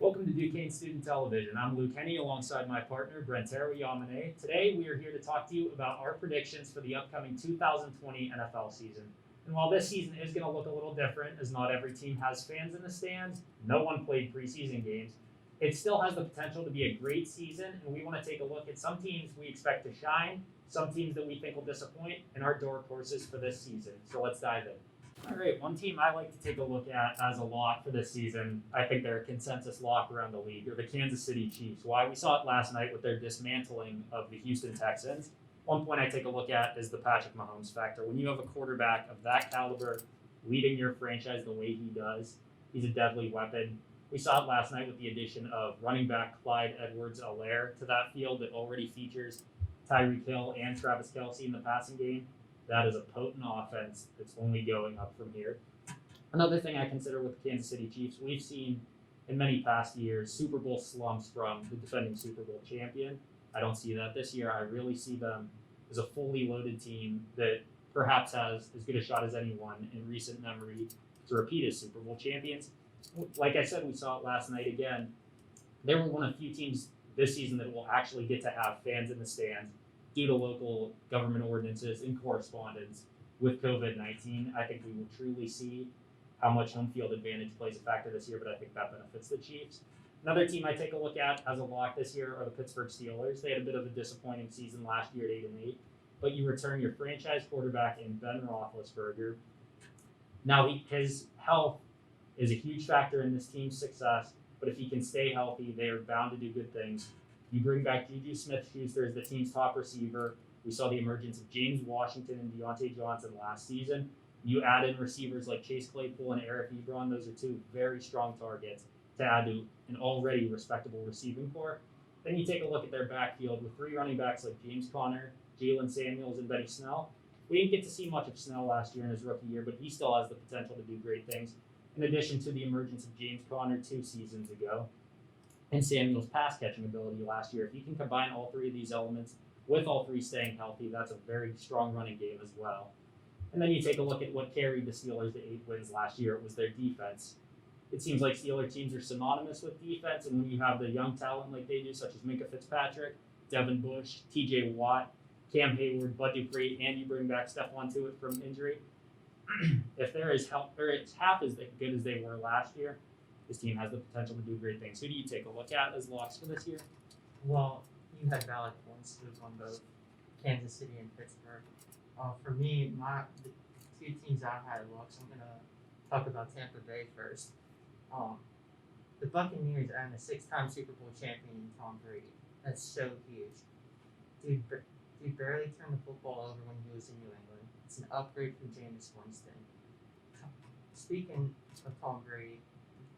Welcome to Duquesne Student Television. I'm Luke Henny alongside my partner, Brentaro. Today, we are here to talk to you about our predictions for the upcoming 2020 NFL season. And while this season is going to look a little different, as not every team has fans in the stands, no one played preseason games, it still has the potential to be a great season, and we want to take a look at some teams we expect to shine, some teams that we think will disappoint, and our dark horses for this season. So let's dive in. All right, one team I like to take a look at as a lock for this season, I think they're a consensus lock around the league, are the Kansas City Chiefs. Why? We saw it last night with their dismantling of the Houston Texans. One point I take a look at is the Patrick Mahomes factor. When you have a quarterback of that caliber leading your franchise the way he does, he's a deadly weapon. We saw it last night with the addition of running back Clyde Edwards-Helaire to that field that already features Tyreek Hill and Travis Kelce in the passing game. That is a potent offense that's only going up from here. Another thing I consider with the Kansas City Chiefs, we've seen in many past years Super Bowl slumps from the defending Super Bowl champion. I don't see that this year. I really see them as a fully loaded team that perhaps has as good a shot as anyone in recent memory to repeat as Super Bowl champions. Like I said, we saw it last night again. They were one of the few teams this season that will actually get to have fans in the stands due to local government ordinances in correspondence with COVID-19. I think we will truly see how much home field advantage plays a factor this year, but I think that benefits the Chiefs. Another team I take a look at as a lock this year are the Pittsburgh Steelers. They had a bit of a disappointing season last year at 8-8, but you return your franchise quarterback in Ben Roethlisberger. Now, his health is a huge factor in this team's success, but if he can stay healthy, they are bound to do good things. You bring back Juju Smith-Schuster as the team's top receiver. We saw the emergence of James Washington and Deontay Johnson last season. You add in receivers like Chase Claypool and Eric Ebron. Those are two very strong targets to add to an already respectable receiving corps. Then you take a look at their backfield with three running backs like James Conner, Jalen Samuels, and Benny Snell. We didn't get to see much of Snell last year in his rookie year, but he still has the potential to do great things, in addition to the emergence of James Conner 2 seasons ago and Samuel's pass-catching ability last year. If you can combine all three of these elements with all three staying healthy, that's a very strong running game as well. And then you take a look at what carried the Steelers to 8 wins last year. It was their defense. It seems like Steeler teams are synonymous with defense, and when you have the young talent like they do, such as Minka Fitzpatrick, Devin Bush, TJ Watt, Cam Hayward, Bud Dupree, and you bring back Stephon Tuitt from injury, if they're half as good as they were last year, this team has the potential to do great things. Who do you take a look at as locks for this year? Well, you had valid points on both Kansas City and Pittsburgh. For me, the two teams I had locks, I'm going to talk about Tampa Bay first. The Buccaneers and the 6-time Super Bowl champion Tom Brady. That's so huge. Dude barely turned the football over when he was in New England. It's an upgrade from Jameis Winston. Speaking of Tom Brady,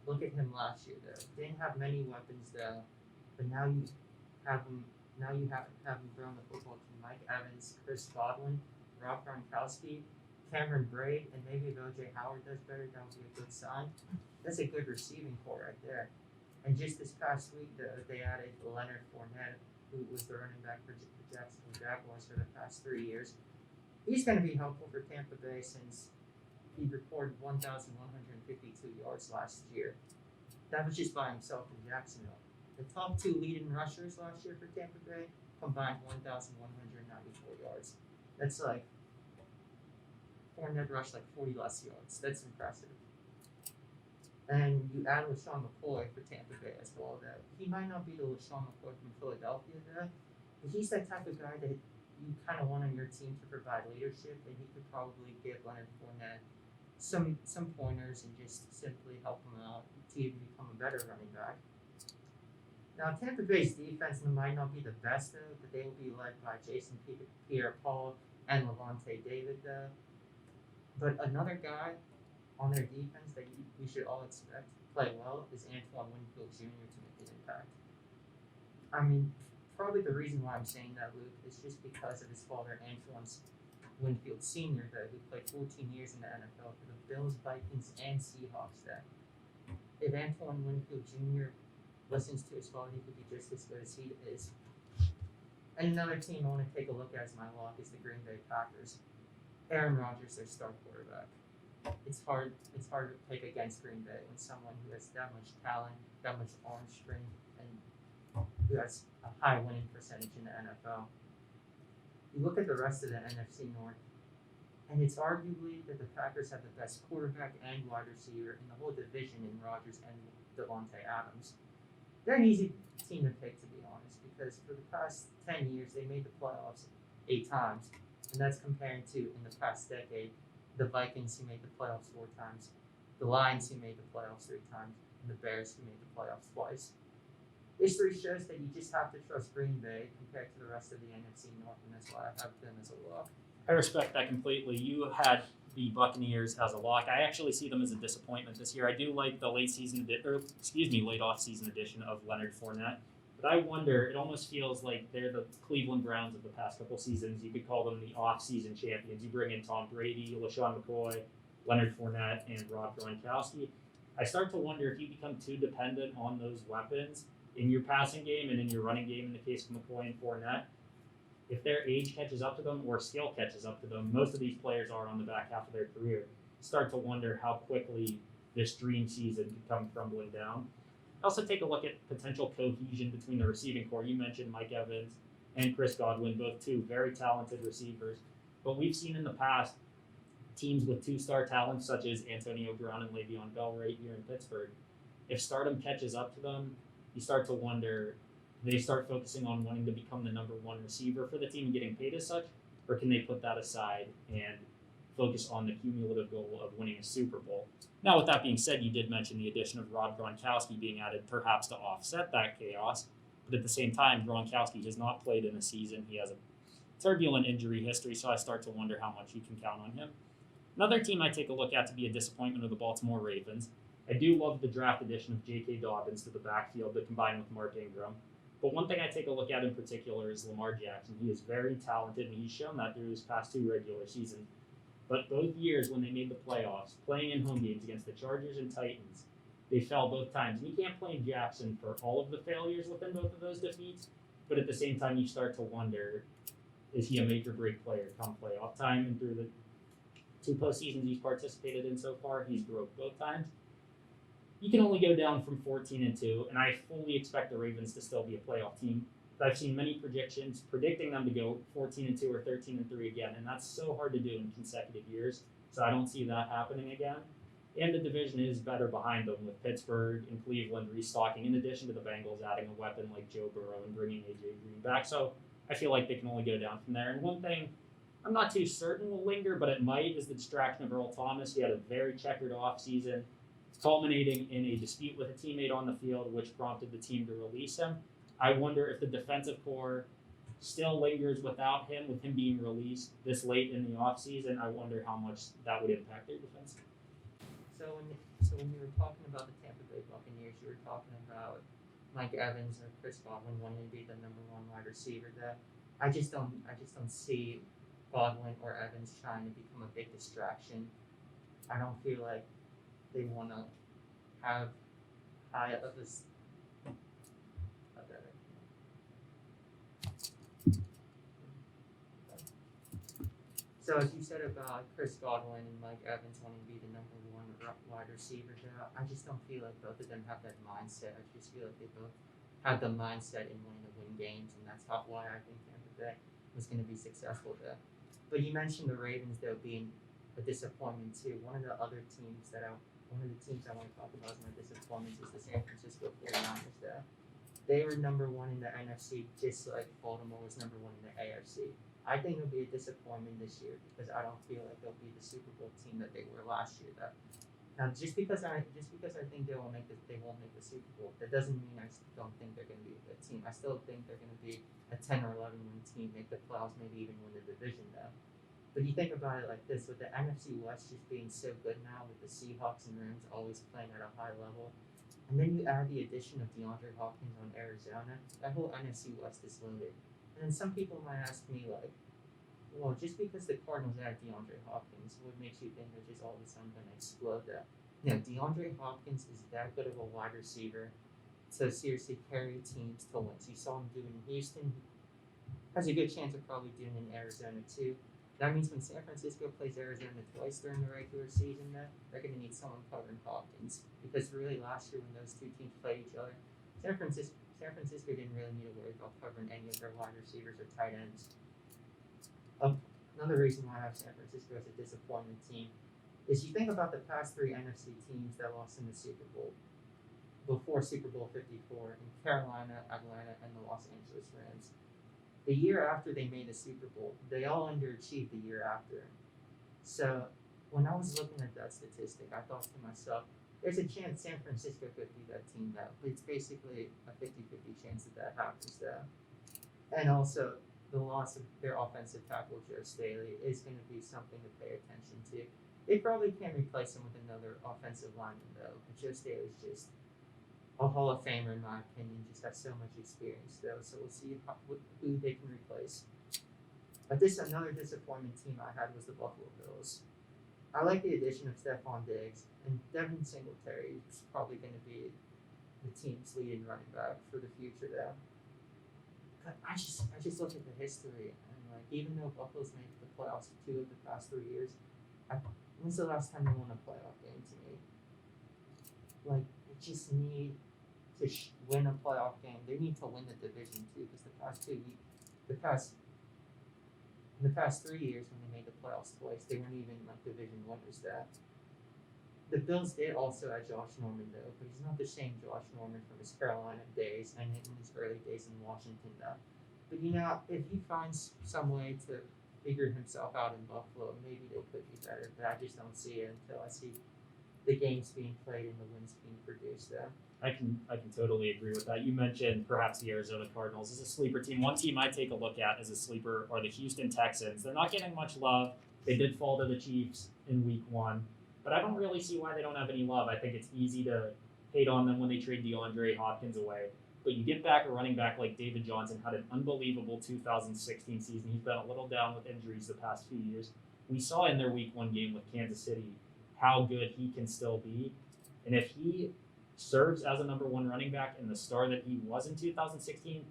look at him last year though. Didn't have many weapons though, but now you have him throwing the football to Mike Evans, Chris Godwin, Rob Gronkowski, Cameron Braid, and maybe if OJ Howard does better, that would be a good sign. That's a good receiving core right there. And just this past week, they added Leonard Fournette, who was the running back for the Jacksonville Jaguars for the past 3 years. He's going to be helpful for Tampa Bay since he recorded 1,152 yards last year. That was just by himself in Jacksonville. The top two leading rushers last year for Tampa Bay combined 1,194 yards. That's like Fournette rushed like 40 less yards. That's impressive. And you add LaShawn McCoy for Tampa Bay as well. That he might not be the LaShawn McCoy from Philadelphia there, but he's that type of guy that you kind of want on your team to provide leadership, and he could probably give Leonard Fournette some pointers and just simply help him out to even become a better running back. Now, Tampa Bay's defense might not be the best, though, but they will be led by Jason Pierre-Paul and Levante David, though. But another guy on their defense that we should all expect to play well is Antoine Winfield Jr. to make an impact. I mean, probably the reason why I'm saying that, Luke, is just because of his father, Antoine Winfield Sr., though, who played 14 years in the NFL for the Bills, Vikings, and Seahawks. That if Antoine Winfield Jr. listens to his father, he could be just as good as he is. And another team I want to take a look at as my lock is the Green Bay Packers. Aaron Rodgers, their star quarterback. it's hard to pick against Green Bay when someone who has that much talent, that much arm strength, and who has a high winning percentage in the NFL. You look at the rest of the NFC North, and it's arguably that the Packers have the best quarterback and wide receiver in the whole division in Rodgers and Devontae Adams. They're an easy team to pick, to be honest, because for the past 10 years they made the playoffs 8 times, and that's compared to in the past decade the Vikings who made the playoffs 4 times, the Lions who made the playoffs 3 times, and the Bears who made the playoffs twice. History shows that you just have to trust Green Bay compared to the rest of the NFC North, and that's why I have them as a lock. I respect that completely. You had the Buccaneers as a lock. I actually see them as a disappointment this year. I do like the late off season edition of Leonard Fournette, but I wonder. It almost feels like they're the Cleveland Browns of the past couple seasons. You could call them the off-season champions. You bring in Tom Brady, LaShawn McCoy, Leonard Fournette, and Rob Gronkowski. I start to wonder if you become too dependent on those weapons in your passing game and in your running game. In the case of McCoy and Fournette, if their age catches up to them or skill catches up to them, most of these players are on the back half of their career. Start to wonder how quickly this dream season could come crumbling down. Also, take a look at potential cohesion between the receiving core. You mentioned Mike Evans and Chris Godwin, both two very talented receivers. But we've seen in the past teams with two-star talents such as Antonio Brown and Le'Veon Bell right here in Pittsburgh. If stardom catches up to them, you start to wonder, they start focusing on wanting to become the number one receiver for the team and getting paid as such, or can they put that aside and focus on the cumulative goal of winning a Super Bowl? Now, with that being said, you did mention the addition of Rob Gronkowski being added perhaps to offset that chaos, but at the same time, Gronkowski has not played in a season. He has a turbulent injury history, so I start to wonder how much you can count on him. Another team I take a look at to be a disappointment are the Baltimore Ravens. I do love the draft addition of J.K. Dobbins to the backfield to combine with Mark Ingram. But one thing I take a look at in particular is Lamar Jackson. He is very talented, and he's shown that through his past 2 regular seasons. But both years when they made the playoffs, playing in home games against the Chargers and Titans, they fell both times. And you can't blame Jackson for all of the failures within both of those defeats, but at the same time, you start to wonder, is he a make or break player come playoff time? And through the 2 postseasons he's participated in so far, he's broke both times. You can only go down from 14-2, and I fully expect the Ravens to still be a playoff team. But I've seen many predictions predicting them to go 14-2 or 13-3 again, and that's so hard to do in consecutive years. So I don't see that happening again. And the division is better behind them with Pittsburgh and Cleveland restocking, in addition to the Bengals adding a weapon like Joe Burrow and bringing AJ Green back. So I feel like they can only go down from there. And one thing I'm not too certain will linger, but it might, is the distraction of Earl Thomas. He had a very checkered offseason, culminating in a dispute with a teammate on the field, which prompted the team to release him. I wonder if the defensive core still lingers without him, with him being released this late in the offseason. I wonder how much that would impact their defense. So when you were talking about the Tampa Bay Buccaneers, you were talking about Mike Evans or Chris Godwin wanting to be the number 1 wide receiver there. I just don't see Godwin or Evans trying to become a big distraction. I don't feel like they want to have high of this. So as you said about Chris Godwin and Mike Evans wanting to be the number 1 wide receiver there, I just don't feel like both of them have that mindset. I just feel like they both have the mindset in wanting to win games, and that's why I think Tampa Bay was going to be successful there. But you mentioned the Ravens though being a disappointment too. One of the teams I want to talk about as my disappointments is the San Francisco 49ers there. They were number 1 in the NFC, just like Baltimore was number 1 in the AFC. I think it'll be a disappointment this year because I don't feel like they'll be the Super Bowl team that they were last year. Now, just because I think they won't make the Super Bowl, that doesn't mean I don't think they're going to be a good team. I still think they're going to be a 10 or 11 win team, make the playoffs, maybe even win the division though. But you think about it like this, with the NFC West just being so good now, with the Seahawks and Rams always playing at a high level, and then you add the addition of DeAndre Hopkins on Arizona, that whole NFC West is loaded. And then some people might ask me like, well, just because the Cardinals add DeAndre Hopkins, what makes you think they're just all of a sudden going to explode that? DeAndre Hopkins is that good of a wide receiver to seriously carry teams to wins. You saw him do it in Houston. Has a good chance of probably doing it in Arizona too. That means when San Francisco plays Arizona twice during the regular season, they're going to need someone covering Hopkins. Because really, last year when those two teams played each other, San Francisco didn't really need to worry about covering any of their wide receivers or tight ends. Another reason why I have San Francisco as a disappointing team is you think about the past three NFC teams that lost in the Super Bowl before Super Bowl 54 in Carolina, Atlanta, and the Los Angeles Rams. The year after they made the Super Bowl, they all underachieved the year after. So when I was looking at that statistic, I thought to myself, there's a chance San Francisco could be that team that, but it's basically a 50-50 chance that happens though. And also, the loss of their offensive tackle, Joe Staley, is going to be something to pay attention to. They probably can't replace him with another offensive lineman though, but Joe Staley's just a Hall of Famer in my opinion, just has so much experience though, so we'll see who they can replace. But another disappointing team I had was the Buffalo Bills. I like the addition of Stephon Diggs, and Devin Singletary is probably going to be the team's leading running back for the future though. But I just look at the history, and like even though Buffalo's made the playoffs 2 of the past 3 years, when's the last time they won a playoff game to me? Like, they just need to win a playoff game. They need to win the division too, because in the past 3 years when they made the playoffs twice, they weren't even like division winners there. The Bills did also add Josh Norman though, but he's not the same Josh Norman from his Carolina days and in his early days in Washington though. But if he finds some way to figure himself out in Buffalo, maybe they could be better. But I just don't see it until I see the games being played and the wins being produced though. I can totally agree with that. You mentioned perhaps the Arizona Cardinals as a sleeper team. One team I take a look at as a sleeper are the Houston Texans. They're not getting much love. They did fall to the Chiefs in week 1, but I don't really see why they don't have any love. I think it's easy to hate on them when they trade DeAndre Hopkins away. But you get back a running back like David Johnson, had an unbelievable 2016 season. He's been a little down with injuries the past few years. We saw in their week 1 game with Kansas City how good he can still be. And if he serves as a number 1 running back and the star that he was in 2016,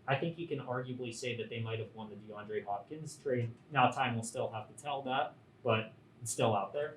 I think you can arguably say that they might have won the DeAndre Hopkins trade. Now, time will still have to tell that, but it's still out there.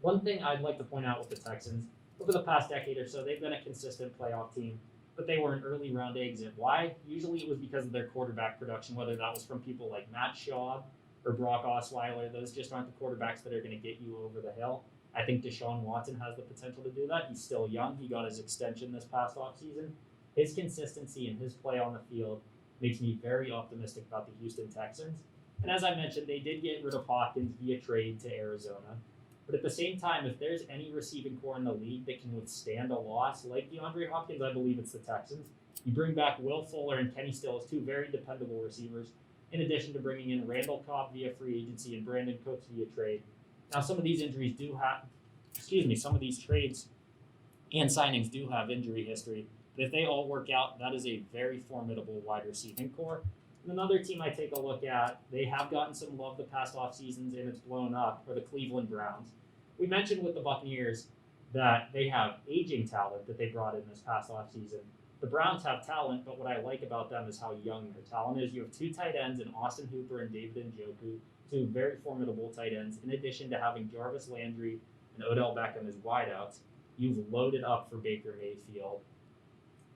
One thing I'd like to point out with the Texans, over the past decade or so, they've been a consistent playoff team, but they were an early round exit. Why? Usually it was because of their quarterback production, whether that was from people like Matt Schaub or Brock Osweiler. Those just aren't the quarterbacks that are going to get you over the hill. I think Deshaun Watson has the potential to do that. He's still young. He got his extension this past offseason. His consistency and his play on the field makes me very optimistic about the Houston Texans. And as I mentioned, they did get rid of Hopkins via trade to Arizona. But at the same time, if there's any receiving core in the league that can withstand a loss like DeAndre Hopkins, I believe it's the Texans. You bring back Will Fuller and Kenny Stills, 2 very dependable receivers, in addition to bringing in Randall Cobb via free agency and Brandon Cooks via trade. Now, some of these some of these trades and signings do have injury history. But if they all work out, that is a very formidable wide receiving core. And another team I take a look at, they have gotten some love the past off seasons and it's blown up, are the Cleveland Browns. We mentioned with the Buccaneers that they have aging talent that they brought in this past off season. The Browns have talent, but what I like about them is how young their talent is. You have 2 tight ends in Austin Hooper and David Njoku, 2 very formidable tight ends, in addition to having Jarvis Landry and Odell Beckham as wideouts. You've loaded up for Baker Mayfield,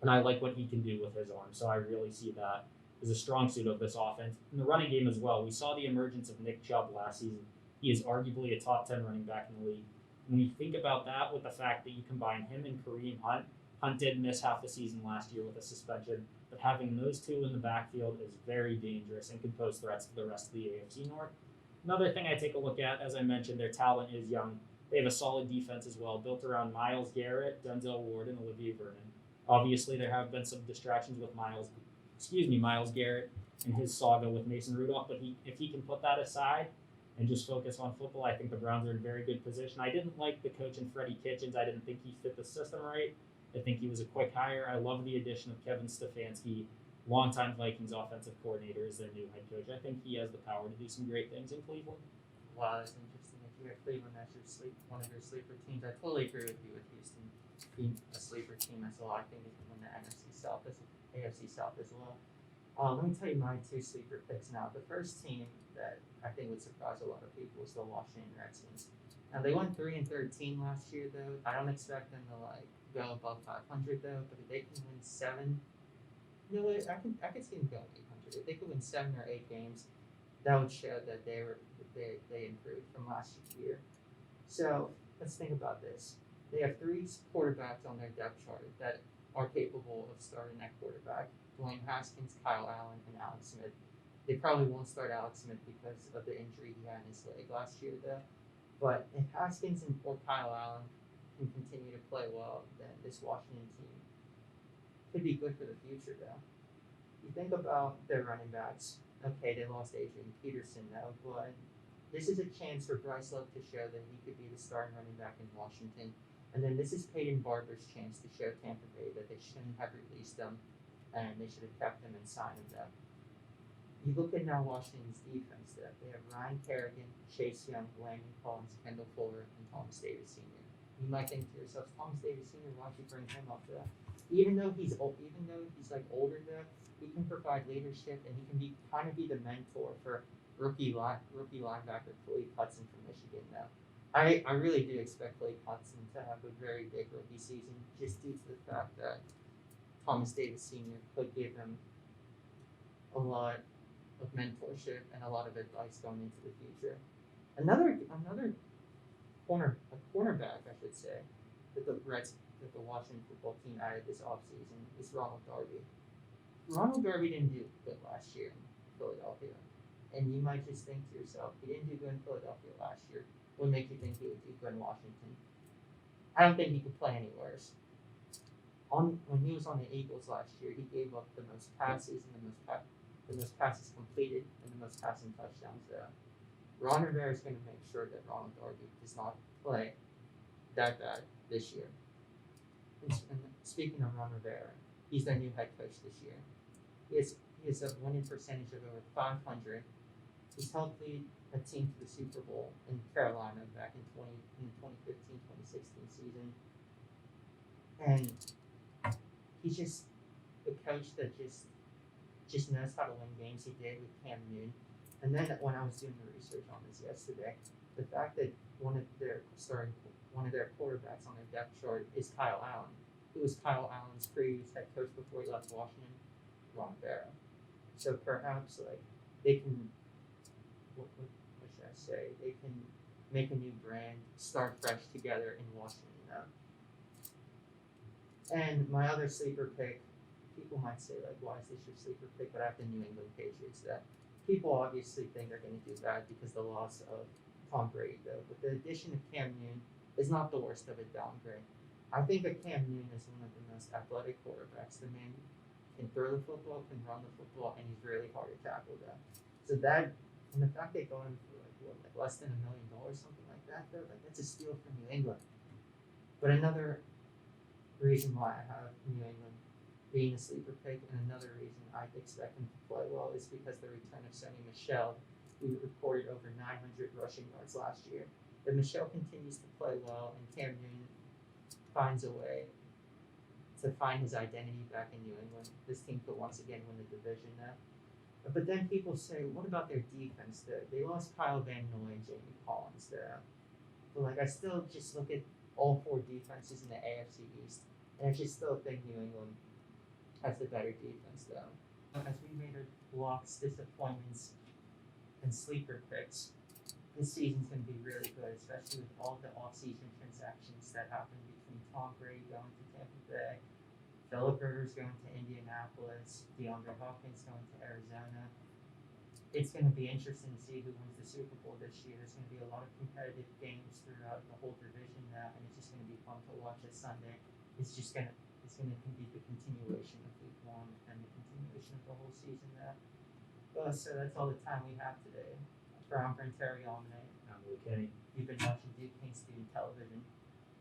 and I like what he can do with his arm, so I really see that as a strong suit of this offense. In the running game as well, we saw the emergence of Nick Chubb last season. He is arguably a top 10 running back in the league. When you think about that with the fact that you combine him and Kareem Hunt, Hunt did miss half the season last year with a suspension, but having those 2 in the backfield is very dangerous and can pose threats to the rest of the AFC North. Another thing I take a look at, as I mentioned, their talent is young. They have a solid defense as well, built around Myles Garrett, Denzel Ward, and Olivier Vernon. Obviously, there have been some distractions with Myles Garrett and his saga with Mason Rudolph, but if he can put that aside and just focus on football, I think the Browns are in very good position. I didn't like the coach in Freddie Kitchens. I didn't think he fit the system right. I think he was a quick hire. I love the addition of Kevin Stefanski, longtime Vikings offensive coordinator, as their new head coach. I think he has the power to do some great things in Cleveland. Wow, that's interesting. If you have Cleveland as one of your sleeper teams, I totally agree with you with Houston being a sleeper team as well. I think they can win the AFC South as well. Let me tell you my two sleeper picks now. The first team that I think would surprise a lot of people is the Washington Redskins. Now they went 3-13 last year though. I don't expect them to like go above 500 though. But if they can win seven, you know what? I could see them going 800. If they could win 7 or 8 games, that would show that they improved from last year. So let's think about this. They have three quarterbacks on their depth chart that are capable of starting at quarterback. Dwayne Haskins, Kyle Allen, and Alex Smith. They probably won't start Alex Smith because of the injury he had in his leg last year, though. But if Haskins or Kyle Allen can continue to play well, then this Washington team could be good for the future, though. You think about their running backs. Okay, they lost Adrian Peterson, though, but this is a chance for Bryce Love to show that he could be the starting running back in Washington. And then this is Peyton Barber's chance to show Tampa Bay that they shouldn't have released him and they should have kept him and signed him, though. You look at now Washington's defense there. They have Ryan Kerrigan, Chase Young, Landon Collins, Kendall Fuller, and Thomas Davis Sr. You might think to yourself, Thomas Davis Sr., why'd you bring him up there? Even though he's like older there, he can provide leadership and he can be the mentor for rookie linebacker Khalid Hudson from Michigan now. I really do expect Khalid Hudson to have a very big rookie season just due to the fact that Thomas Davis Sr. could give him a lot of mentorship and a lot of advice going into the future. Another cornerback, I should say, that the Washington football team added this offseason is Ronald Darby. Ronald Darby didn't do good last year in Philadelphia. And you might just think to yourself, he didn't do good in Philadelphia last year. What makes you think he would do good in Washington? I don't think he could play any worse. When he was on the Eagles last year, he gave up the most passes and the most passes completed and the most passing touchdowns there. Ron Rivera is going to make sure that Ronald Darby does not play that bad this year. And speaking of Ron Rivera, he's their new head coach this year. He has a winning percentage of over 500. He's helped lead a team to the Super Bowl in Carolina back in the 2015-2016 season. And he's just a coach that just knows how to win games. He did with Cam Newton. And then when I was doing the research on this yesterday, the fact that one of their quarterbacks on their depth chart is Kyle Allen, who was Kyle Allen's previous head coach before he left Washington, Ron Rivera. So perhaps like they can, what should I say? They can make a new brand, start fresh together in Washington now. And my other sleeper pick, people might say like, why is this your sleeper pick? But I have the New England Patriots. That people obviously think they're going to do bad because the loss of Tom Brady, though. But the addition of Cam Newton is not the worst of a downgrade. I think that Cam Newton is one of the most athletic quarterbacks. The man can throw the football, can run the football, and he's really hard to tackle though. So that, and the fact they go in for like less than $1 million, something like that, though, like that's a steal for New England. But another reason why I have New England being a sleeper pick, and another reason I expect them to play well is because the return of Sonny Michel, who recorded over 900 rushing yards last year. If Michel continues to play well and Cam Newton finds a way to find his identity back in New England, this team could once again win the division now. But then people say, what about their defense? They lost Kyle Van Noy and Jamie Collins there. But like I still just look at all four defenses in the AFC East, and I just still think New England has the better defense though. As we made our blocks, disappointments, and sleeper picks, this season's going to be really good, especially with all the off-season transactions that happened between Tom Brady going to Tampa Bay, Phillip Rivers going to Indianapolis, DeAndre Hopkins going to Arizona. It's going to be interesting to see who wins the Super Bowl this year. There's going to be a lot of competitive games throughout the whole division now, and it's just going to be fun to watch this Sunday. It's going to be the continuation of Week 1 and the continuation of the whole season now. So that's all the time we have today. For Brentaro, I'm Luke Kenny. you've been watching Duke King Student Television.